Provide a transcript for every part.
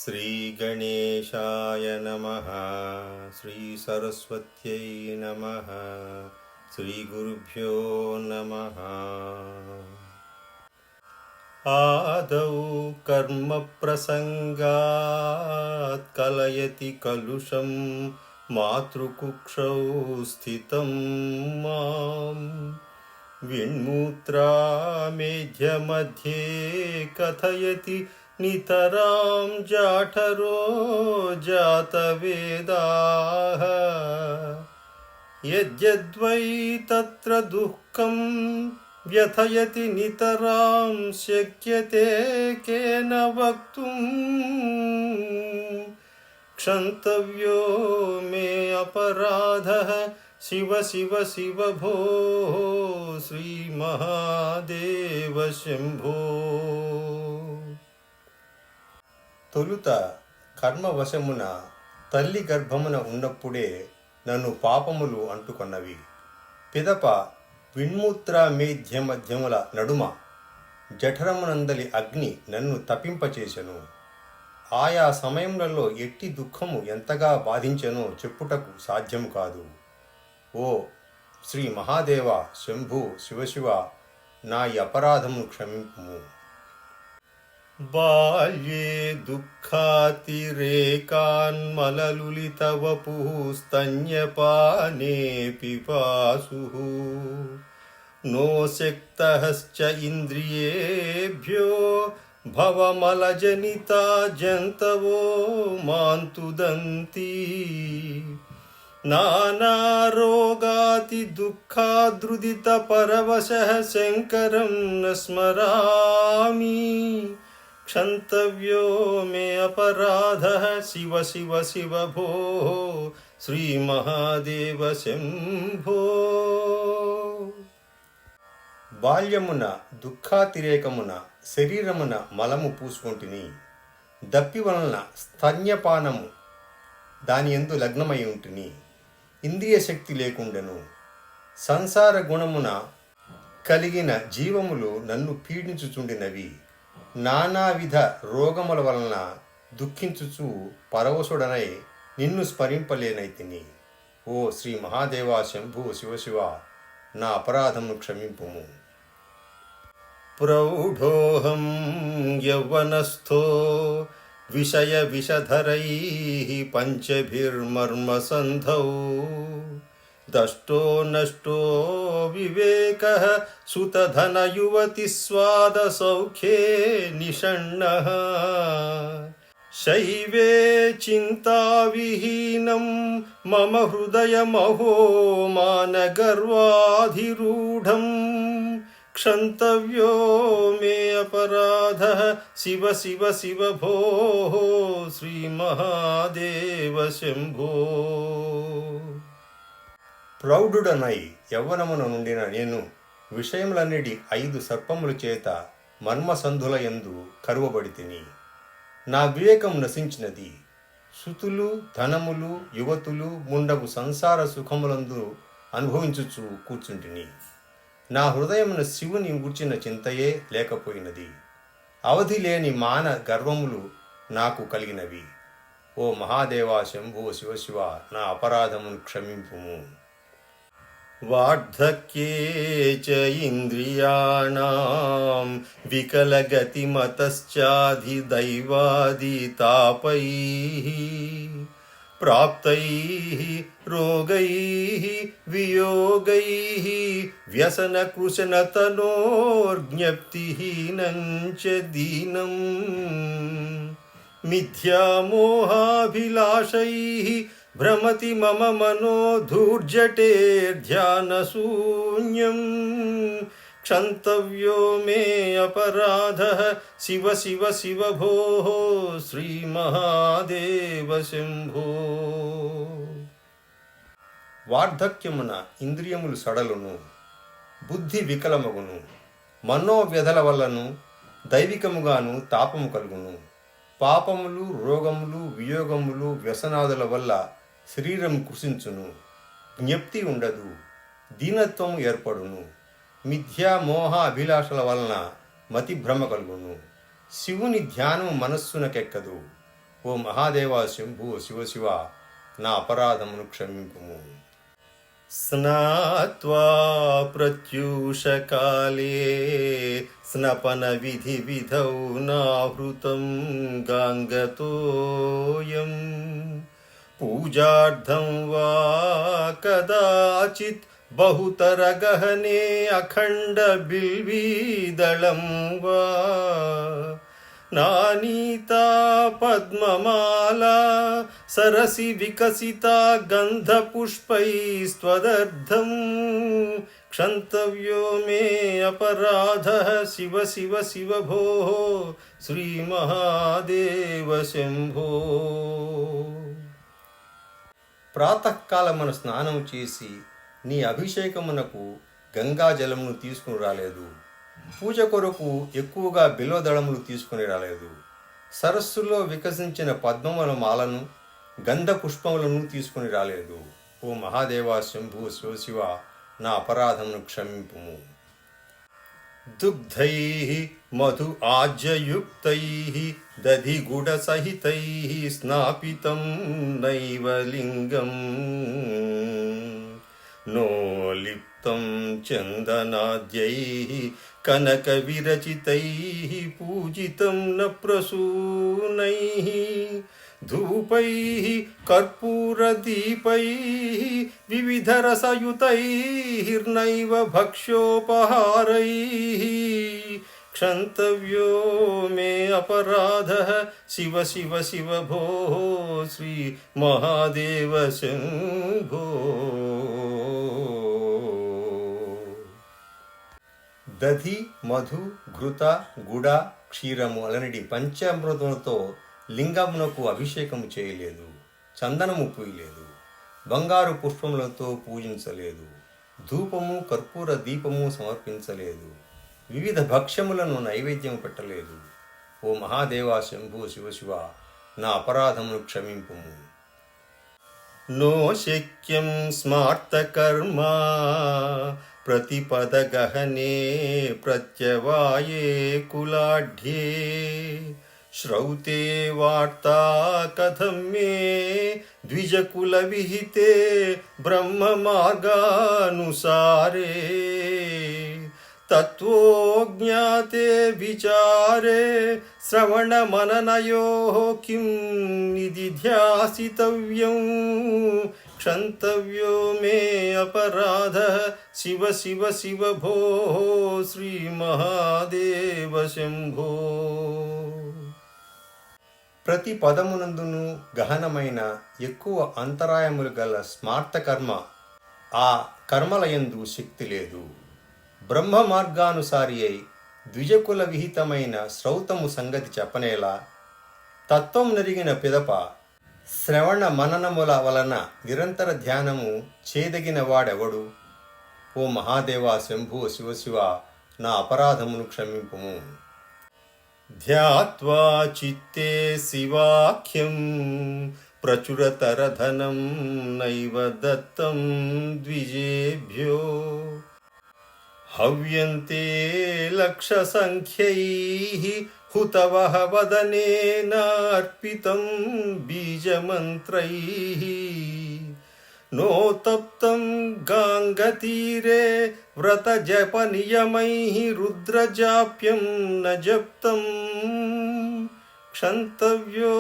శ్రీగణేశాయ నమః. శ్రీసరస్వత్యై నమః. శ్రీగురుభ్యో నమః. ఆదౌ కర్మ ప్రసంగాత్ కలయతి కలుషం మాతృకుక్షౌ స్థితం మాం విన్మూత్రామేధ్యమధ్యే కథయతి నితరాం జాఠరో జాతవేదాః. యద్యద్వై తత్ర దుఃఖం వ్యథయతి నితరాం శక్యతే కేన వక్తుం. క్షంతవ్యో మే అపరాధః శివ శివ శివ భో శ్రీ మహాదేవ శంభో. తొలుత కర్మవశమున తల్లి గర్భమున ఉన్నప్పుడే నన్ను పాపములు అంటుకొన్నవి. పిదప విన్మూత్ర మేధ్యమధ్యముల నడుమ జఠరమునందలి అగ్ని నన్ను తపింపచేసెను. ఆయా సమయములలో ఎట్టి దుఃఖము ఎంతగా బాధించెనో చెప్పుటకు సాధ్యం కాదు. ఓ శ్రీ మహాదేవ శంభు శివశివ, నా ఈ అపరాధమును క్షమింపుము. బాల్యే దుఃఖాతిరేకాన్మలలులితవపుః స్తన్యపానే పిపాసుః. నో శక్తశ్చ ఇంద్రియేభ్యో భవమలజనితా జంతవో మాంతుదంతి. నానారోగాతి దుఃఖాద్రుదిత పరవశః శంకరం న స్మరామి. క్షంతవ్యో మే అపరాధః శివ శివ శివ భో శ్రీ మహాదేవ శంభో. బాల్యమున దుఃఖాతిరేకమున శరీరమున మలము పూసుకొంటిని. దప్పి వలన స్తన్యపానము దాని యందు లగ్నమై ఉంటిని. ఇంద్రియ శక్తి లేకుండెను. సంసార గుణమున కలిగిన జీవములు నన్ను పీడించుచుండినవి. నానావిధ రోగముల వలన దుఃఖించుచు పరవశుడనై నిన్ను స్మరింపలేనైతిని. ఓ శ్రీ మహాదేవ శంభు శివశివ, నా అపరాధమును క్షమింపుము. ప్రౌఢోహం యౌవనస్థో విషయ విషధరైః పంచభిర్మర్మసంధౌ. దష్టో నష్టో వివేకః సుతధనయువతి స్వాదసౌఖ్యే నిషణ్ణః. శైవే చింతావిహీనం మమ హృదయమహో మానగర్వాధిరూఢం. క్షంతవ్యో మే అపరాధః శివ శివ శివ భో శ్రీ మహాదేవ శంభో. ప్రౌఢుడనై యవ్వనమున నుండిన నేను విషయములన్నిటి 5 సర్పముల చేత మర్మసంధుల యందు కరువబడితిని. నా వివేకం నశించినది. సుతులు ధనములు యువతులు ముండగు సంసార సుఖములందు అనుభవించుచు కూర్చుంటిని. నా హృదయమున శివుని గూర్చిన చింతయే లేకపోయినది. అవధి లేని మాన గర్వములు నాకు కలిగినవి. ఓ మహాదేవ శంభో శివశివ, నా అపరాధమును క్షమింపుము. వార్ధక్యే చ ఇంద్రియాణాం వికలగతిమతశ్చాధిదైవాదితాపైః. ప్రాప్తైః రోగైః వియోగైః వ్యసనకృశనతనోర్జ్ఞప్తిహీనం చ దీనం. మిథ్యామోహాభిలాషైః భ్రమతి మమ మనో ధూర్జటేర్ధ్యానశూన్యం. క్షంతవ్యో మే అపరాధః శివ శివ శివ భో శ్రీ మహాదేవ శంభో. వార్ధక్యమున ఇంద్రియములు సడలును, బుద్ధి వికలమగును, మనోవ్యధల వల్లను దైవికముగాను తాపము కలుగును. పాపములు రోగములు వియోగములు వ్యసనాదుల వల్ల శరీరం కృషించును. జ్ఞప్తి ఉండదు, దీనత్వము ఏర్పడును. మిథ్యా మోహ అభిలాషల వలన మతి భ్రమ కలుగును. శివుని ధ్యానము మనస్సునకెక్కదు. ఓ మహాదేవ శంభు శివ నా అపరాధమును క్షమింపుము. స్నాత్వా ప్రత్యూషకాలే స్నపన విధి విధౌ నాహృతం గాంగతోయం పూజార్థం వా కదాచిత్ బహుతర గహనే అఖండ బిల్వీదళం వా నానీతా పద్మమాలా సరసి వికసితా గంధపుష్పైస్త్వదర్థం క్షంతవ్యో మే అపరాధః శివ శివ శివ భోః శ్రీమహాదేవ శంభో. ప్రాతకాలమున స్నానం చేసి నీ అభిషేకమునకు గంగాజలమును తీసుకుని రాలేదు. పూజ కొరకు ఎక్కువగా బిల్వదళములు తీసుకుని రాలేదు. సరస్సులో వికసించిన పద్మముల మాలను గంధ పుష్పములను తీసుకుని రాలేదు. ఓ మహాదేవా శంభు శివ నా అపరాధమును క్షమింపుము. దుగ్ధై మధు ఆజ్యయుక్తై దధి గుడ సహితై స్నాపితం నైవ లింగం నో లిప్తం చందనాద్యై కనక విరచితై పూజితం న ప్రసూనై ధూపై కర్పూరదీపై వివిధరసయుతైర్నైవ భక్ష్యోపహారై క్షంతవ్యో మే అపరాధః శివ శివ శివ భోః శ్రీ మహాదేవ శంభో. దధి మధు ఘృత గుడ క్షీరము అలనడి పంచామృతములతో లింగమునకు అభిషేకము చేయలేదు. చందనము పూయలేదు. బంగారు పుష్పములతో పూజించలేదు. ధూపము కర్పూర దీపము సమర్పించలేదు. వివిధ భక్ష్యములను నైవేద్యం పెట్టలేదు. ఓ మహాదేవా శంభు శివ నా అపరాధమును క్షమింపుము. నో శక్యం స్మార్తకర్మా ప్రతిపద గహనే ప్రత్యవాయే కులాఢ్యే శ్రౌతే వార్తా కథం మే ద్విజకుల విహితే బ్రహ్మ మార్గానుసారే తత్వోజ్ఞాతే విచారే శ్రవణ మననయోః కిం నిదిధ్యాసితవ్యం క్షంతవ్యో మే అపరాధః శివ శివ శివ భోః శ్రీ మహాదేవ శంభో. ప్రతి పదమునందును గహనమైన ఎక్కువ అంతరాయములు గల స్మార్త కర్మ, ఆ కర్మలయందు శక్తి లేదు. బ్రహ్మ మార్గానుసారి అయి ద్విజకుల విహితమైన శ్రౌతము సంగతి చెప్పనేలా. తత్వం నెరిగిన పిదప శ్రవణ మననముల వలన నిరంతర ధ్యానము చేదగిన వాడెవడు? ఓ మహాదేవా శంభు శివ నా అపరాధమును క్షమింపుము. ధ్యాత్వా చిత్తే శివాఖ్యం ప్రచురతరధనం నైవ దత్తం ద్విజేభ్యో హవ్యంతే లక్ష సంఖ్యైః హుతవః వదనేనార్పితం బీజమంత్రైః నోతప్తం గాంగతీరే వ్రత జప నియమైః రుద్రజాప్యం న జప్తం క్షంతవ్యో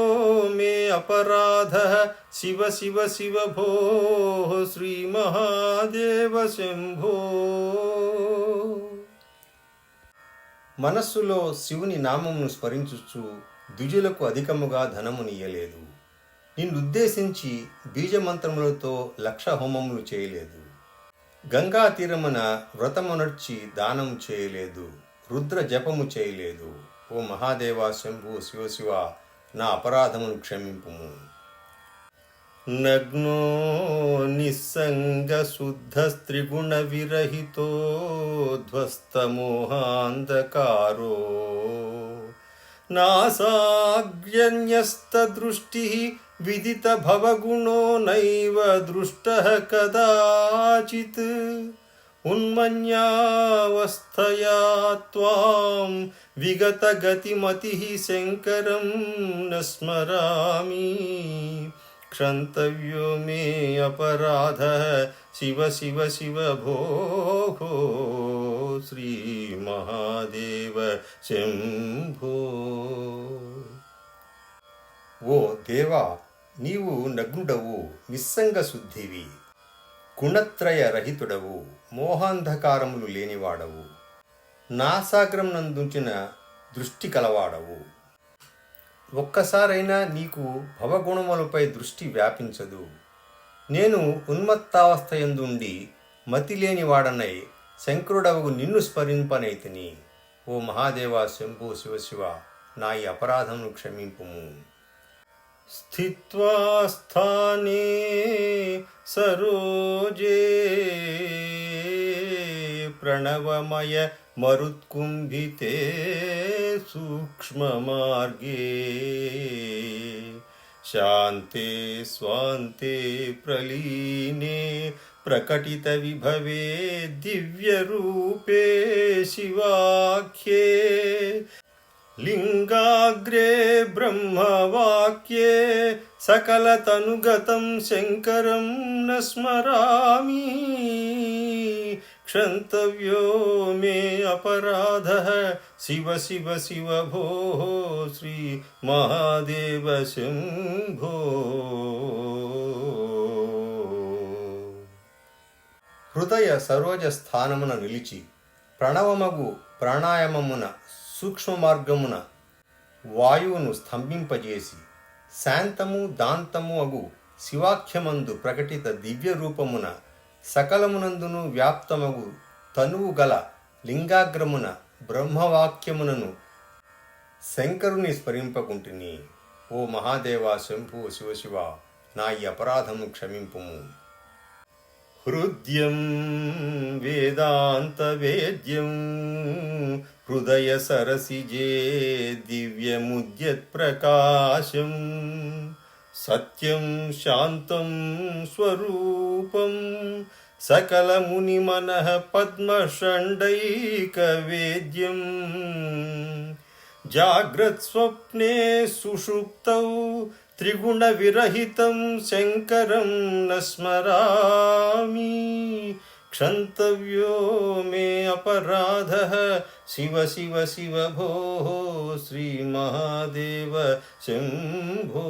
మే అపరాధః శివ శివ శివ భోః శ్రీ మహాదేవ శంభో. మనస్సులో శివుని నామమును స్మరించుచు ద్విజులకు అధికముగా ధనమునియ్యలేదు. నిన్నుద్దేశించి బీజమంత్రములతో 1,00,000 హోమములు చేయలేదు. గంగా తీరమున వ్రతము నడిచి దానము చేయలేదు. రుద్ర జపము చేయలేదు. ఓ మహాదేవా శంభు శివ నా అపరాధమును క్షమింపుము. నగ్నో నిస్సంగ శుద్ధ స్త్రిగుణ విరహితో ధ్వస్తమోహాంధకారో నాసాగ్యన్యస్త దృష్టి విదిత భవగుణో నైవ దృష్టః కదాచిత్ उन्मन्यावस्थया त्वां विगतगतिमतिः शङ्करं न स्मरामि क्षन्तव्यो मे अपराधः शिव शिव शिव भोः श्रीमहादेव शंभो। ఓ దేవా, నీవు నగ్నుడవు, నిస్సంగ శుద్ధివి, గుణత్రయ రహితుడవు, మోహాంధకారములు లేనివాడవు, నాసాగ్రం నందుంచిన దృష్టి కలవాడవు. ఒక్కసారైనా నీకు భవగుణములపై దృష్టి వ్యాపించదు. నేను ఉన్మత్తావస్థయందుండి మతి లేనివాడనై శంకరుడవు నిన్ను స్మరింపనైతిని. ఓ మహాదేవా శంభో శివశివ, నా ఈ అపరాధమును క్షమింపుము. స్థిత్వా స్థానే సరోజే ప్రణవమయ మరుత్కుంభితే సూక్ష్మమార్గే శాంతే స్వాంతే ప్రలీనే ప్రకటిత విభవే దివ్యరూపే శివాఖ్యే లింగాగ్రే బ్రహ్మవాక్యే సకలతనుగతం శంకరం న స్మరామి క్షంతవ్యో మే అపరాధః శివ శివ శివ భోః శ్రీ మహాదేవ శంభో. హృదయ సరోజ స్థానమున నిలిచి ప్రణవమగు ప్రాణాయామమున సూక్ష్మ మార్గమున వాయువును స్తంభింపజేసి శాంతము దాంతము అగు శివాఖ్యమందు ప్రకటిత దివ్య రూపమున సకలమునందును వ్యాప్తమగు తనువు గల లింగాగ్రమున బ్రహ్మవాక్యమునను శంకరుని స్మరింపకుంటిని. ఓ మహాదేవా శంభో శివశివ, నా ఈ అపరాధము క్షమింపుము. హృద్యం వేదాంత వేద్యం హృదయ సరసిజే దివ్యముద్యత్ ప్రకాశం సత్యం శాంతం స్వరూపం సకల ముని మనః పద్మషండైక వేద్యం జాగ్రత్ స్వప్నే సుషుప్తౌ త్రిగుణ విరహితం శంకరం న స్మరామి క్షంతవ్యో మే అపరాధః శివ శివ శివ భోః శ్రీ మహాదేవ శంభో.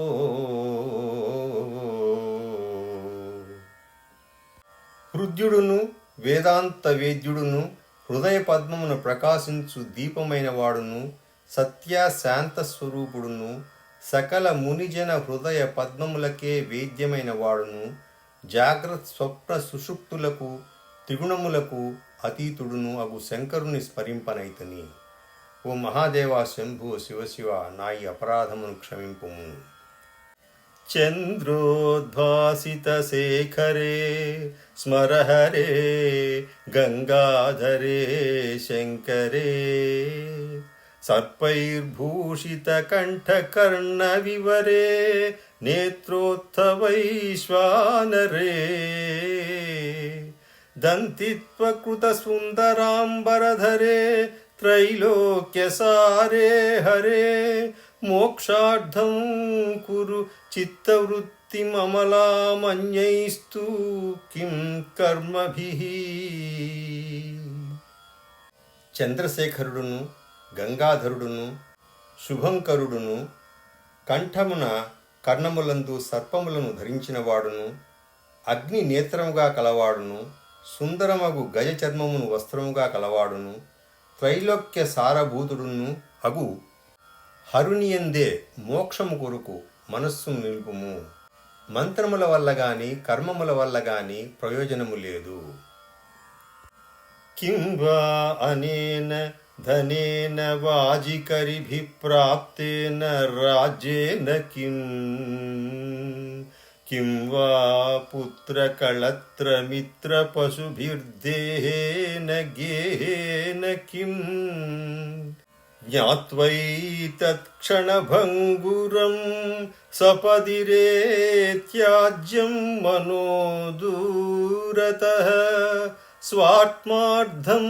హృద్యుడును వేదాంత వేద్యుడును హృదయ పద్మమును ప్రకాశించు దీపమైన వాడును సత్య శాంత స్వరూపుడును సకల మునిజన హృదయ పద్మములకే వేద్యమైన వాడును జాగ్రత్త స్వప్న సుషుప్తులకు త్రిగుణములకు అతీతుడును అగు శంకరుని స్మరింపనైతని. ఓ మహాదేవా శంభో శివశివ, నా ఈ అపరాధమును క్షమింపుము. చంద్రోద్భాసిత శేఖరే స్మరహరే గంగాధరే శంకరే సర్పైర్భూషిత కంఠకర్ణ వివరే నేత్రోత్థవైశ్వానరే దంతిత్వకృత సుందరాంబరధరే త్రైలోక్యసారే హరే మోక్షార్థం కురు చిత్తవృత్తిమమలామన్యైస్తు కిం కర్మభిః. చంద్రశేఖరుడును గంగాధరుడును శుభంకరుడును కంఠమున కర్ణములందు సర్పములను ధరించినవాడును అగ్ని నేత్రముగా కలవాడును సుందరమగు గజ చర్మమును వస్త్రముగా కలవాడును త్రైలోక్య సారభూతుడును అగు హరునియందే మోక్షము కొరకు మనస్సును నిలుపుము. మంత్రముల వల్ల గాని కర్మముల వల్ల గాని ప్రయోజనము లేదు. కిం వా అనేన ధనేన వాజికరిభిః ప్రాప్తేన రాజ్యేన కిం కిం వా పుత్రకళత్రమిత్ర పశుభిర్దేహేన గేహేన కిం జ్ఞాత్వైతత్క్షణభంగురం సపదిరే త్యాజ్యం మనో దూరతః స్వాత్మార్థం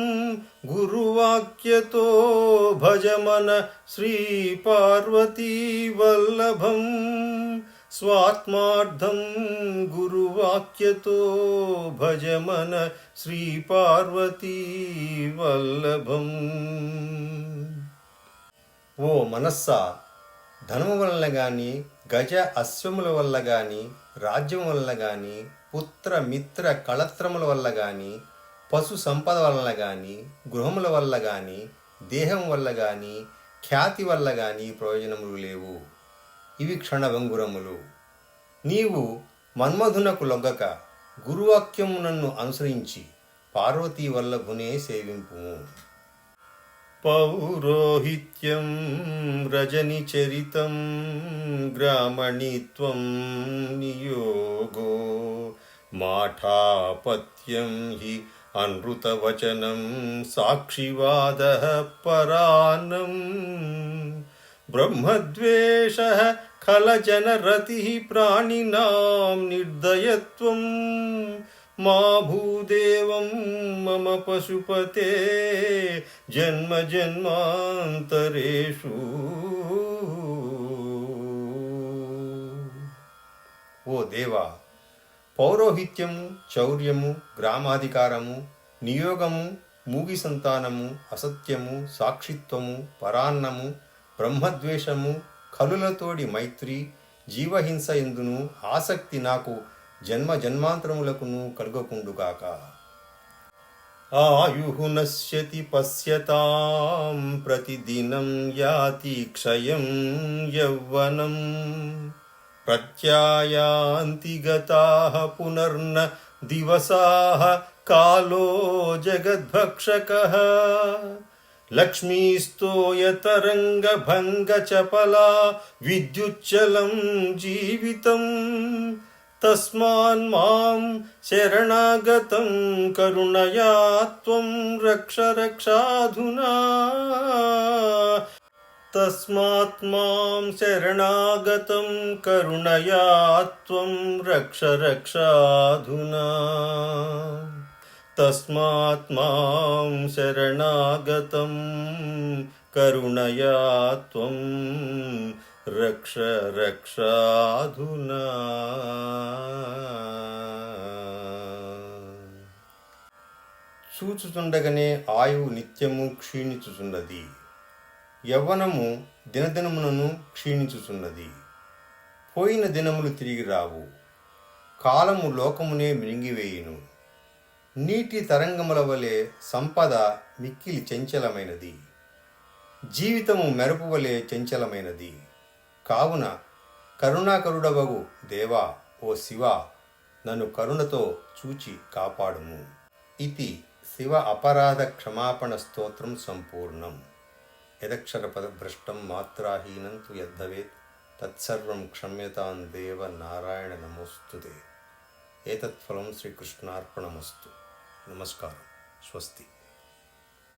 గురువాక్యతో భజమన శ్రీపార్వతీ వల్లభం. స్వాత్మార్థం గురువాక్యతో భజమన శ్రీపార్వతీ వల్లభం. ఓ మనస్సా, ధనము వలన గాని, గజ అశ్వముల వల్ల గాని, రాజ్యం వలన గాని, పుత్ర మిత్ర కళత్రముల వల్ల గాని, పశు సంపద వలన గాని, గృహముల వల్ల గాని, దేహం వల్ల గాని, ఖ్యాతి వల్ల గాని ప్రయోజనములు లేవు. ఇవి క్షణభంగురములు. నీవు మన్మధునకు లొగ్గక గురువాక్యము నన్ను అనుసరించి పార్వతీ వల్లభునే సేవింపుము. పౌరోహిత్యం రజనిచరితం గ్రామణీత్వం నియోగో మాఠాపత్యం హి అనృతవచనం సాక్షివాదః పరానం. బ్రహ్మద్వేషః ఖలజనరతిః ప్రాణినాం నిర్దయత్వం. మా భూదేవం మమ పశుపతే జన్మ జన్మాంతరేషు. ఓ దేవా, పౌరోహిత్యము, చౌర్యము, గ్రామాధికారము, నియోగము, మూగి సంతానము, అసత్యము, సాక్షిత్వము, పరాన్నము, బ్రహ్మద్వేషము, కలులతోడి మైత్రి, జీవహింస ఎందును ఆసక్తి నాకు జన్మ జన్మాంతరములకును కలుగకుండుగాక. ఆయుః నశ్యతి పశ్యతాం ప్రతిదినం యాతి క్షయం యౌవనం. ప్రత్యాయాంతి గతాః పునర్న దివసాః కాలో జగద్భక్షకః. లక్ష్మీస్తోయతరంగభంగచపలా విద్యుచ్చలం జీవితం. తస్మాన్మాం శరణాగతం కరుణయా త్వం రక్ష రక్షాధునా. తస్మాత్ మాం శరణాగతం కరుణయా త్వం రక్ష రక్షాధునా. తస్మాత్ మాం శరణాగతం కరుణయా త్వం రక్ష రక్షాధునా. చూచుచుండగనే ఆయువు నిత్యము క్షీణించుచున్నది. యవ్వనము దినదినమునను క్షీణించుచున్నది. పోయిన దినములు తిరిగి రావు. కాలము లోకమునే మింగివేయును. నీటి తరంగముల వలె సంపద మిక్కిలి చంచలమైనది. జీవితము మెరుపు వలె చంచలమైనది. కావున కరుణాకరుడవగు దేవా, ఓ శివ, నన్ను కరుణతో చూచి కాపాడుము. ఇది శివ అపరాధ క్షమాపణ స్తోత్రం సంపూర్ణం. యదక్షరపదభ్రష్టం మాత్రాహీనం తు యద్భవేత్ తత్సర్వం క్షమ్యతాం దేవ నారాయణ నమోస్తుతే. ఏతత్ఫలం శ్రీకృష్ణార్పణమస్తు. నమస్కారం. స్వస్తి.